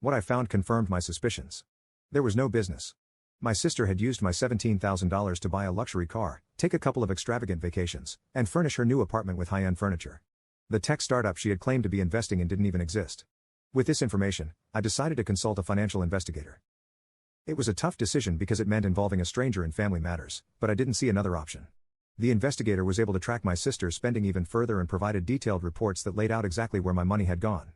What I found confirmed my suspicions. There was no business. My sister had used my $17,000 to buy a luxury car, take a couple of extravagant vacations, and furnish her new apartment with high-end furniture. The tech startup she had claimed to be investing in didn't even exist. With this information, I decided to consult a financial investigator. It was a tough decision because it meant involving a stranger in family matters, but I didn't see another option. The investigator was able to track my sister's spending even further and provided detailed reports that laid out exactly where my money had gone.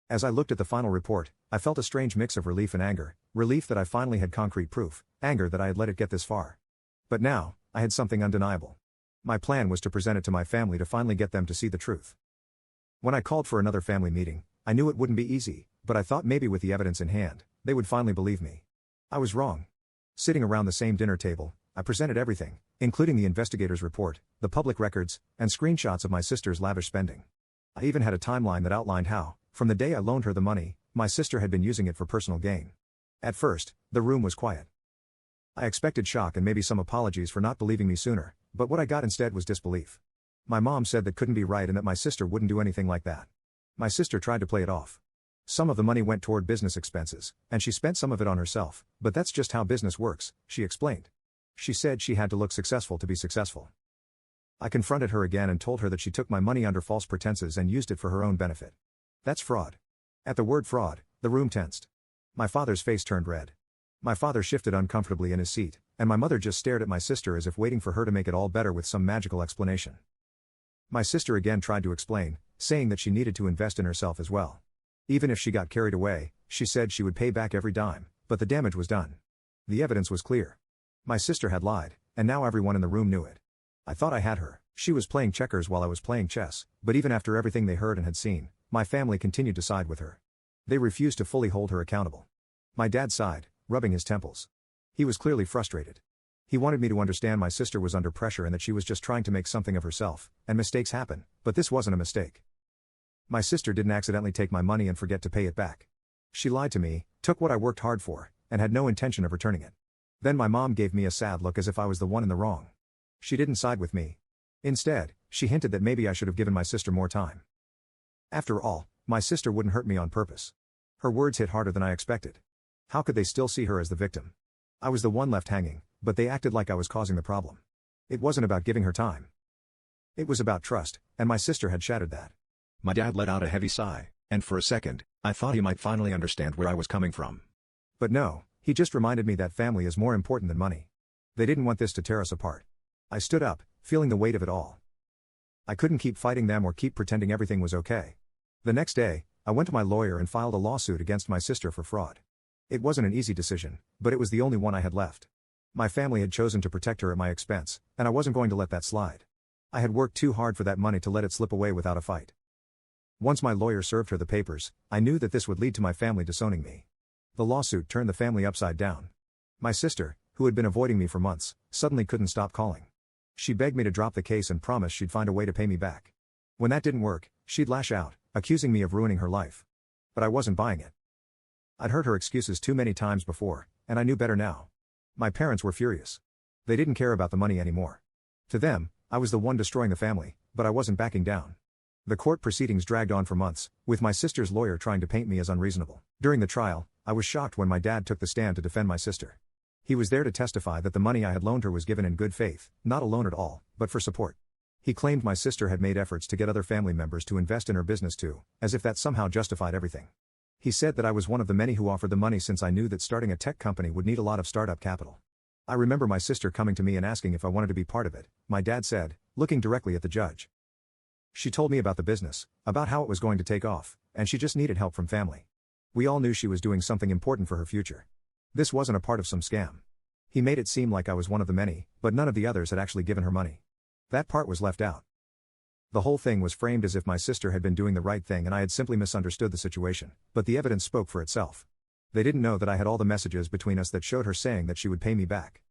As I looked at the final report, I felt a strange mix of relief and anger, relief that I finally had concrete proof, anger that I had let it get this far. But now, I had something undeniable. My plan was to present it to my family to finally get them to see the truth. When I called for another family meeting, I knew it wouldn't be easy, but I thought maybe with the evidence in hand, they would finally believe me. I was wrong. Sitting around the same dinner table, I presented everything, including the investigator's report, the public records, and screenshots of my sister's lavish spending. I even had a timeline that outlined how, from the day I loaned her the money, my sister had been using it for personal gain. At first, the room was quiet. I expected shock and maybe some apologies for not believing me sooner, but what I got instead was disbelief. My mom said that couldn't be right and that my sister wouldn't do anything like that. My sister tried to play it off. Some of the money went toward business expenses, and she spent some of it on herself, but that's just how business works, she explained. She said she had to look successful to be successful. I confronted her again and told her that she took my money under false pretenses and used it for her own benefit. That's fraud. At the word fraud, the room tensed. My father's face turned red. My father shifted uncomfortably in his seat, and my mother just stared at my sister as if waiting for her to make it all better with some magical explanation. My sister again tried to explain, saying that she needed to invest in herself as well. Even if she got carried away, she said she would pay back every dime, but the damage was done. The evidence was clear. My sister had lied, and now everyone in the room knew it. I thought I had her. She was playing checkers while I was playing chess, but even after everything they heard and had seen, my family continued to side with her. They refused to fully hold her accountable. My dad sighed, rubbing his temples. He was clearly frustrated. He wanted me to understand my sister was under pressure and that she was just trying to make something of herself, and mistakes happen, but this wasn't a mistake. My sister didn't accidentally take my money and forget to pay it back. She lied to me, took what I worked hard for, and had no intention of returning it. Then my mom gave me a sad look as if I was the one in the wrong. She didn't side with me. Instead, she hinted that maybe I should have given my sister more time. After all, my sister wouldn't hurt me on purpose. Her words hit harder than I expected. How could they still see her as the victim? I was the one left hanging, but they acted like I was causing the problem. It wasn't about giving her time. It was about trust, and my sister had shattered that. My dad let out a heavy sigh, and for a second, I thought he might finally understand where I was coming from. But no, he just reminded me that family is more important than money. They didn't want this to tear us apart. I stood up, feeling the weight of it all. I couldn't keep fighting them or keep pretending everything was okay. The next day, I went to my lawyer and filed a lawsuit against my sister for fraud. It wasn't an easy decision, but it was the only one I had left. My family had chosen to protect her at my expense, and I wasn't going to let that slide. I had worked too hard for that money to let it slip away without a fight. Once my lawyer served her the papers, I knew that this would lead to my family disowning me. The lawsuit turned the family upside down. My sister, who had been avoiding me for months, suddenly couldn't stop calling. She begged me to drop the case and promised she'd find a way to pay me back. When that didn't work, she'd lash out, accusing me of ruining her life. But I wasn't buying it. I'd heard her excuses too many times before, and I knew better now. My parents were furious. They didn't care about the money anymore. To them, I was the one destroying the family, but I wasn't backing down. The court proceedings dragged on for months, with my sister's lawyer trying to paint me as unreasonable. During the trial, I was shocked when my dad took the stand to defend my sister. He was there to testify that the money I had loaned her was given in good faith, not a loan at all, but for support. He claimed my sister had made efforts to get other family members to invest in her business too, as if that somehow justified everything. He said that I was one of the many who offered the money since I knew that starting a tech company would need a lot of startup capital. I remember my sister coming to me and asking if I wanted to be part of it, my dad said, looking directly at the judge. She told me about the business, about how it was going to take off, and she just needed help from family. We all knew she was doing something important for her future. This wasn't a part of some scam. He made it seem like I was one of the many, but none of the others had actually given her money. That part was left out. The whole thing was framed as if my sister had been doing the right thing and I had simply misunderstood the situation, but the evidence spoke for itself. They didn't know that I had all the messages between us that showed her saying that she would pay me back.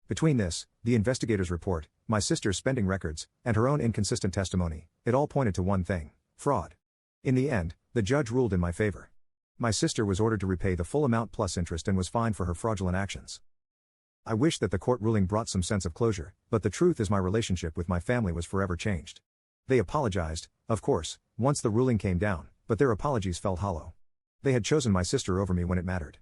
Between this, the investigator's report, my sister's spending records, and her own inconsistent testimony, it all pointed to one thing: fraud. In the end, the judge ruled in my favor. My sister was ordered to repay the full amount plus interest and was fined for her fraudulent actions. I wish that the court ruling brought some sense of closure, but the truth is my relationship with my family was forever changed. They apologized, of course, once the ruling came down, but their apologies felt hollow. They had chosen my sister over me when it mattered.